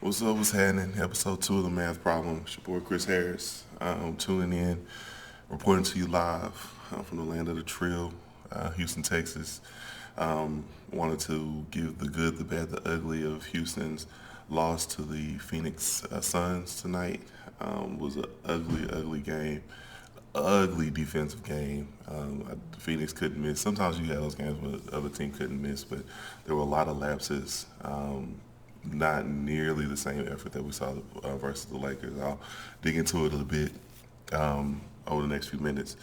What's up? What's happening? Episode 2 of The Math Problem. It's your boy Chris Harris. Tuning in, reporting to you live from the land of the Trill, Houston, Texas. Wanted to give the good, the bad, the ugly of Houston's loss to the Phoenix Suns tonight. Was an ugly, ugly game. Ugly defensive game. Phoenix couldn't miss. Sometimes you have those games where the other team couldn't miss, but there were a lot of lapses. Not nearly the same effort that we saw versus the Lakers. I'll dig into it a little bit over the next few minutes.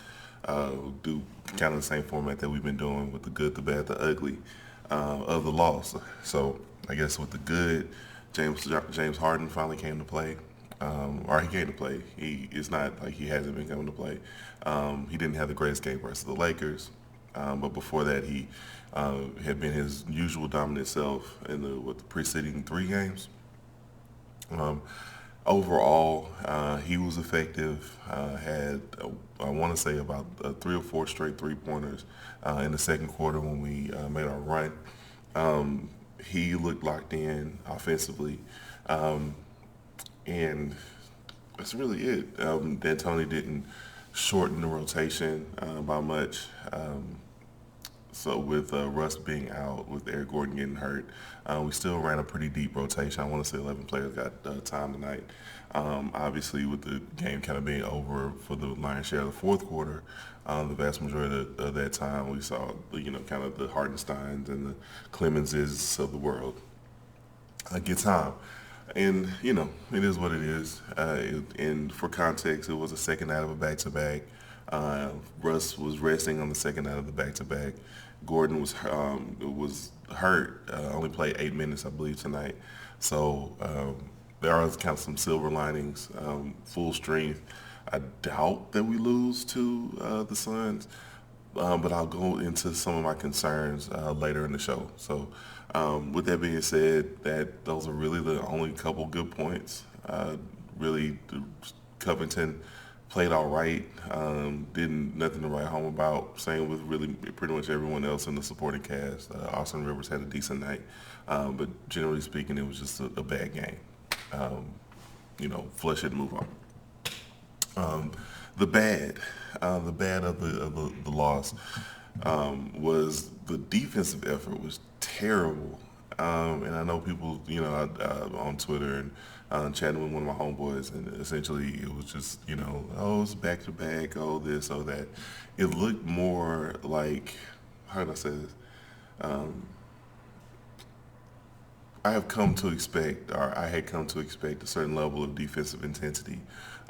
Do kind of the same format that we've been doing with the good, the bad, the ugly of the loss. So I guess with the good, James Harden finally came to play. Or he came to play. It's not like he hasn't been coming to play. He didn't have the greatest game versus the Lakers, but before that he had been his usual dominant self in the preceding 3 games. Um, Overall, he was effective. Had I want to say about 3 or 4 straight 3 pointers in the second quarter when we made our run. He looked locked in offensively. Um, and that's really it. D'Antoni didn't shorten the rotation by much. So with Russ being out, with Eric Gordon getting hurt, we still ran a pretty deep rotation. I want to say 11 players got time tonight. Obviously, with the game kind of being over for the lion's share of the fourth quarter, the vast majority of that time we saw, kind of the Hartensteins and the Clemenses of the world get time. And, it is what it is. And for context, it was the second night of a back-to-back. Russ was resting on the second night of the back-to-back. Gordon was hurt, only played 8 minutes, I believe, tonight. So there are kind of some silver linings. Full strength. I doubt that we lose to the Suns, but I'll go into some of my concerns later in the show. So, with that being said, that those are really the only couple good points. Really, Covington played all right. Didn't nothing to write home about. Same with really pretty much everyone else in the supporting cast. Austin Rivers had a decent night, but generally speaking, it was just a bad game. Flush it and move on. Um, the bad, the bad of the loss was the defensive effort was terrible. And I know people, on Twitter and chatting with one of my homeboys, and essentially it was just, oh, it's back to back, oh this, oh that. It looked more like, how did I say this? Um, I had come to expect a certain level of defensive intensity,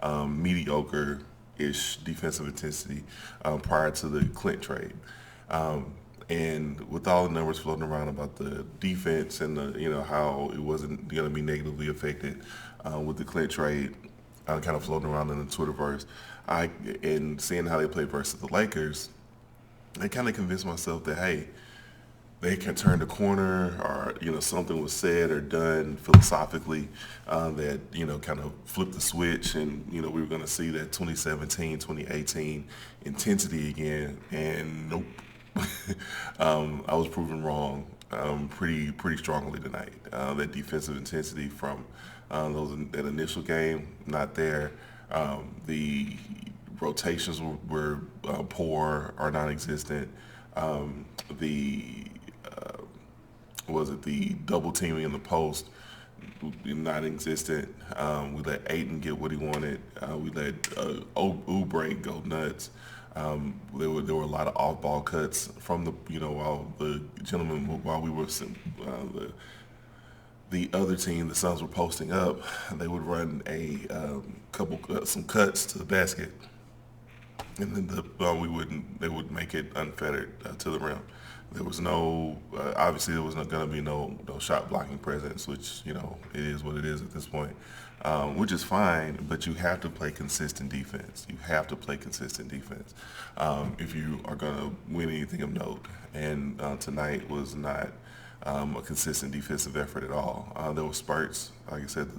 mediocre-ish defensive intensity prior to the Clint trade. Um, and with all the numbers floating around about the defense and how it wasn't going to be negatively affected with the Clint trade, kind of floating around in the Twitterverse, and seeing how they played versus the Lakers, I kind of convinced myself that hey, they can turn the corner, or something was said or done philosophically that kind of flipped the switch, and we were going to see that 2017, 2018 intensity again, and nope. I was proven wrong pretty strongly tonight. That defensive intensity from that initial game, not there. The rotations were poor or non-existent. The was it the double teaming in the post, non-existent. We let Ayton get what he wanted. We let Oubre go nuts. There were a lot of off-ball cuts from while the gentlemen while we were the other team, the Suns were posting up. They would run a couple some cuts to the basket, and then we wouldn't. They would make it unfettered to the rim. There was no obviously there was not going to be no shot blocking presence, which it is what it is at this point, which is fine. But you have to play consistent defense. You have to play consistent defense if you are going to win anything of note. And tonight was not a consistent defensive effort at all. There were spurts, like I said,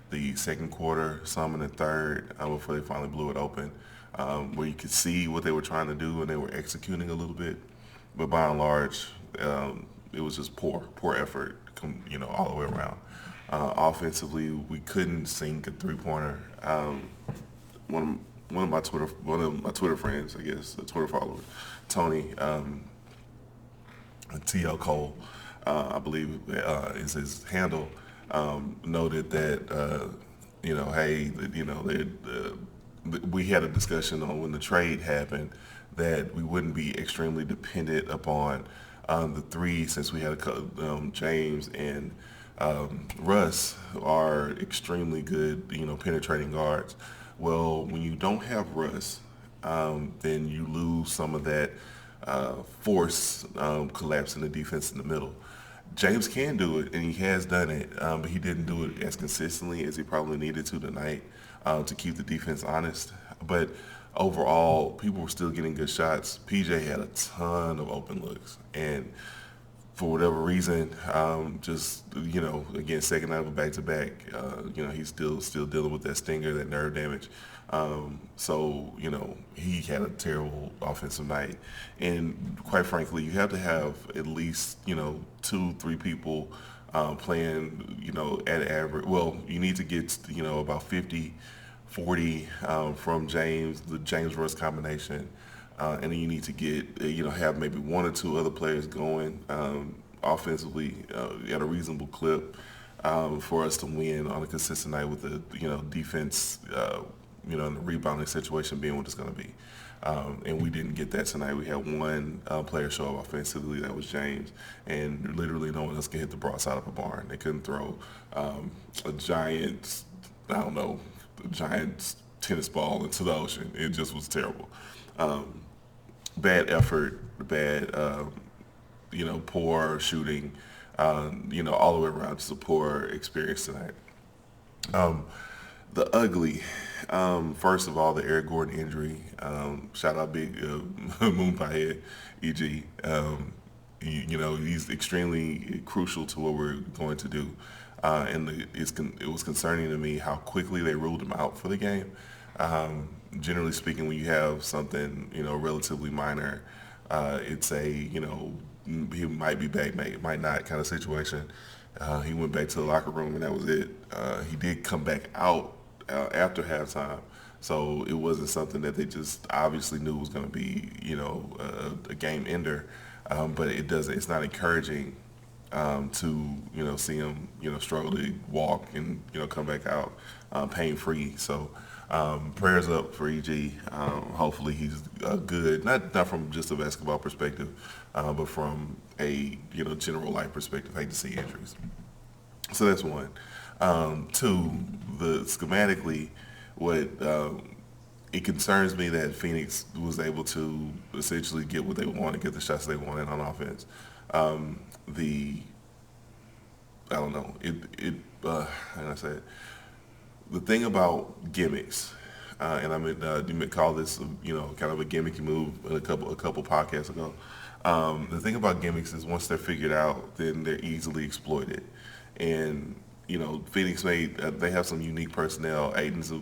the second quarter, some in the third, before they finally blew it open, where you could see what they were trying to do and they were executing a little bit. But by and large, it was just poor effort, all the way around. Offensively, we couldn't sink a three-pointer. One of my Twitter friends, I guess, a Twitter follower, Tony, T.L. Cole, I believe is his handle, noted that, hey, we had a discussion on when the trade happened that we wouldn't be extremely dependent upon the three since we had James and Russ are extremely good, penetrating guards. Well, when you don't have Russ, then you lose some of that force collapsing the defense in the middle. James can do it, and he has done it, but he didn't do it as consistently as he probably needed to tonight to keep the defense honest. But overall, people were still getting good shots. PJ had a ton of open looks, and for whatever reason, just again, second night of a back-to-back, he's still dealing with that stinger, that nerve damage. So he had a terrible offensive night, and quite frankly, you have to have at least 2-3 people playing at average. Well, you need to get about 50-40 from James, the James Russ combination. And then you need to get, have maybe one or two other players going offensively at a reasonable clip for us to win on a consistent night with the, defense, and the rebounding situation being what it's going to be. And we didn't get that tonight. We had one player show up offensively, that was James, and literally no one else can hit the broadside of a barn. They couldn't throw a giant, tennis ball into the ocean. It just was terrible. Bad effort, bad, poor shooting, all the way around. Just a poor experience tonight. The ugly, first of all, the Eric Gordon injury. Shout out Big Moon Pie Head, EG. He's extremely crucial to what we're going to do. It was concerning to me how quickly they ruled him out for the game. Generally speaking, when you have something, relatively minor, it's a, he might be back, might not kind of situation. He went back to the locker room and that was it. He did come back out after halftime. So it wasn't something that they just obviously knew was going to be, a game ender. But it's not encouraging to, see him, struggle to walk and, come back out pain-free. So prayers up for EG. Hopefully he's good, not from just a basketball perspective, but from a, general life perspective. I hate to see injuries. So that's one. Two, schematically, what it concerns me that Phoenix was able to essentially get what they wanted, get the shots they wanted on offense. I don't know. How can I say it? The thing about gimmicks, and I mean, you may call this, kind of a gimmicky move a couple podcasts ago. The thing about gimmicks is once they're figured out, then they're easily exploited. And Phoenix they have some unique personnel. Aiden's a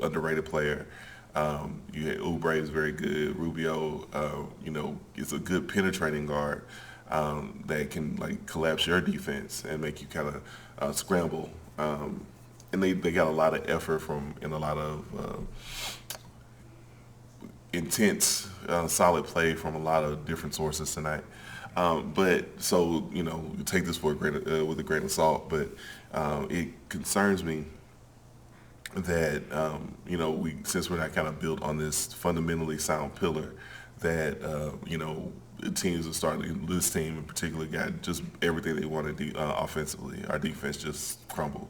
underrated player. You had Oubre is very good. Rubio, is a good penetrating guard that can collapse your defense and make you kind of scramble. And they got a lot of effort and a lot of intense, solid play from a lot of different sources tonight. But so take this with a grain of salt. But it concerns me that since we're not kind of built on this fundamentally sound pillar, that teams are starting. This team in particular got just everything they wanted offensively. Our defense just crumbled.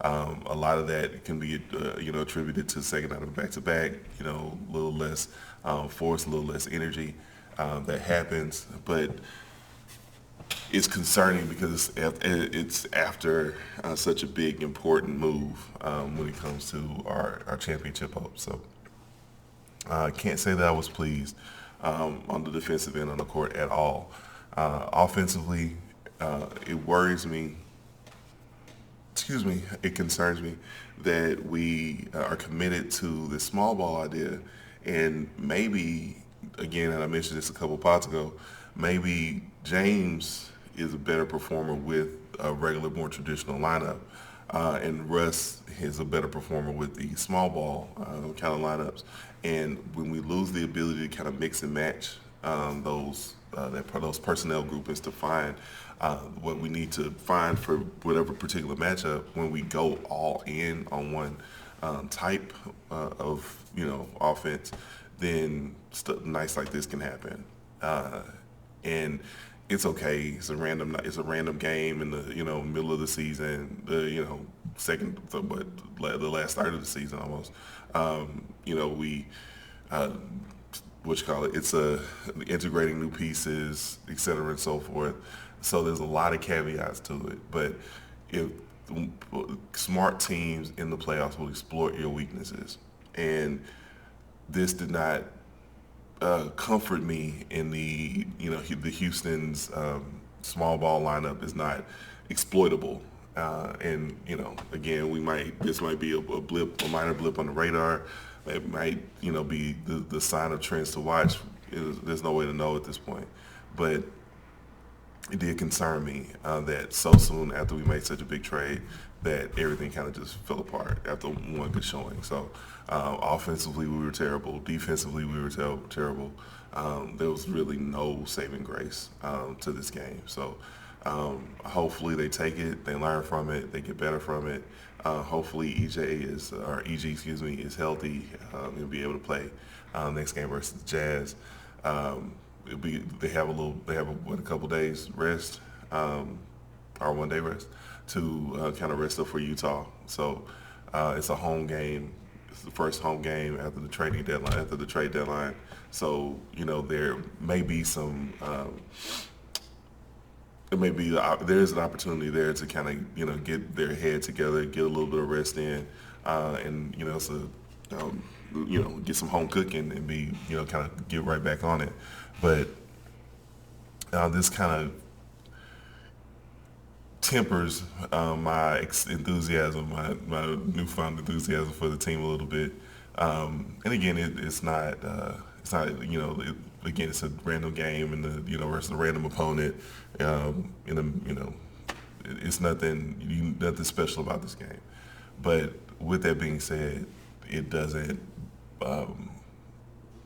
A lot of that can be attributed to second out of back-to-back. A little less force, a little less energy that happens, but it's concerning because it's after such a big, important move when it comes to our championship hopes. So I can't say that I was pleased on the defensive end on the court at all. Offensively, it worries me. It concerns me that we are committed to this small ball idea, and maybe, again, and I mentioned this a couple pods ago, maybe James is a better performer with a regular, more traditional lineup. And Russ is a better performer with the small ball kind of lineups. And when we lose the ability to kind of mix and match those personnel groupings to find what we need to find for whatever particular matchup, when we go all in on one type of offense, then nights like this can happen. And it's okay. It's a random game in the middle of the season. The last third of the season almost. We what you call it? It's integrating new pieces, et cetera, and so forth. So there's a lot of caveats to it. But if smart teams in the playoffs will exploit your weaknesses, and this did not comfort me in the Houston's small ball lineup is not exploitable. And again, this might be a minor blip on the radar. It might be the sign of trends to watch. There's no way to know at this point, but it did concern me that so soon after we made such a big trade, that everything kind of just fell apart after one good showing. So offensively, we were terrible. Defensively, we were terrible. There was really no saving grace to this game. So hopefully they take it, they learn from it, they get better from it. Hopefully EG, is healthy and be able to play next game versus the Jazz. They have a couple days rest or 1 day rest to kind of rest up for Utah. So it's a home game. It's the first home game after the trade deadline. So there may be some. There's an opportunity there to kind of get their head together, get a little bit of rest in, and get some home cooking and be kind of get right back on it. But this kind of tempers my enthusiasm, my newfound enthusiasm for the team a little bit. And again, it's not again, it's a random game and versus a random opponent. It's nothing special about this game. But with that being said, it doesn't.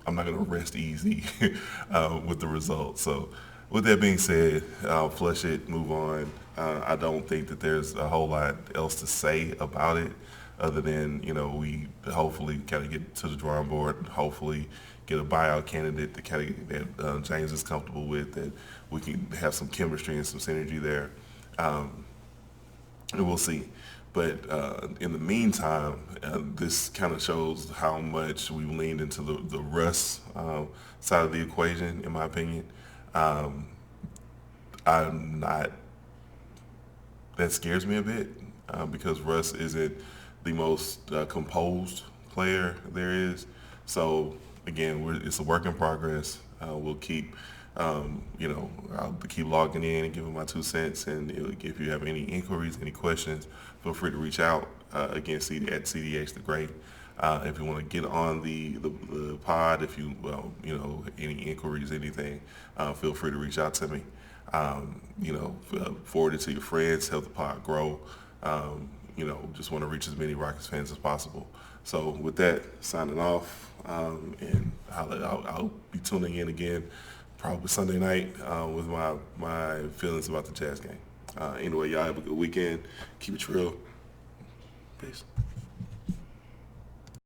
I'm not going to rest easy with the results. So with that being said, I'll flush it, move on. I don't think that there's a whole lot else to say about it other than, we hopefully kind of get to the drawing board and hopefully get a buyout candidate that James is comfortable with, that we can have some chemistry and some synergy there. And we'll see. But in the meantime, this kind of shows how much we've leaned into the Russ side of the equation, in my opinion. That scares me a bit because Russ isn't the most composed player there is. So again, it's a work in progress. We'll keep, I'll keep logging in and giving my 2 cents. And if you have any inquiries, any questions, feel free to reach out at CDH the Great. If you want to get on the pod, if you any inquiries, anything, feel free to reach out to me. Forward it to your friends, help the pod grow. Just want to reach as many Rockets fans as possible. So with that, signing off, and I'll be tuning in again probably Sunday night with my feelings about the Jazz game. Anyway, y'all have a good weekend. Keep it real. Peace.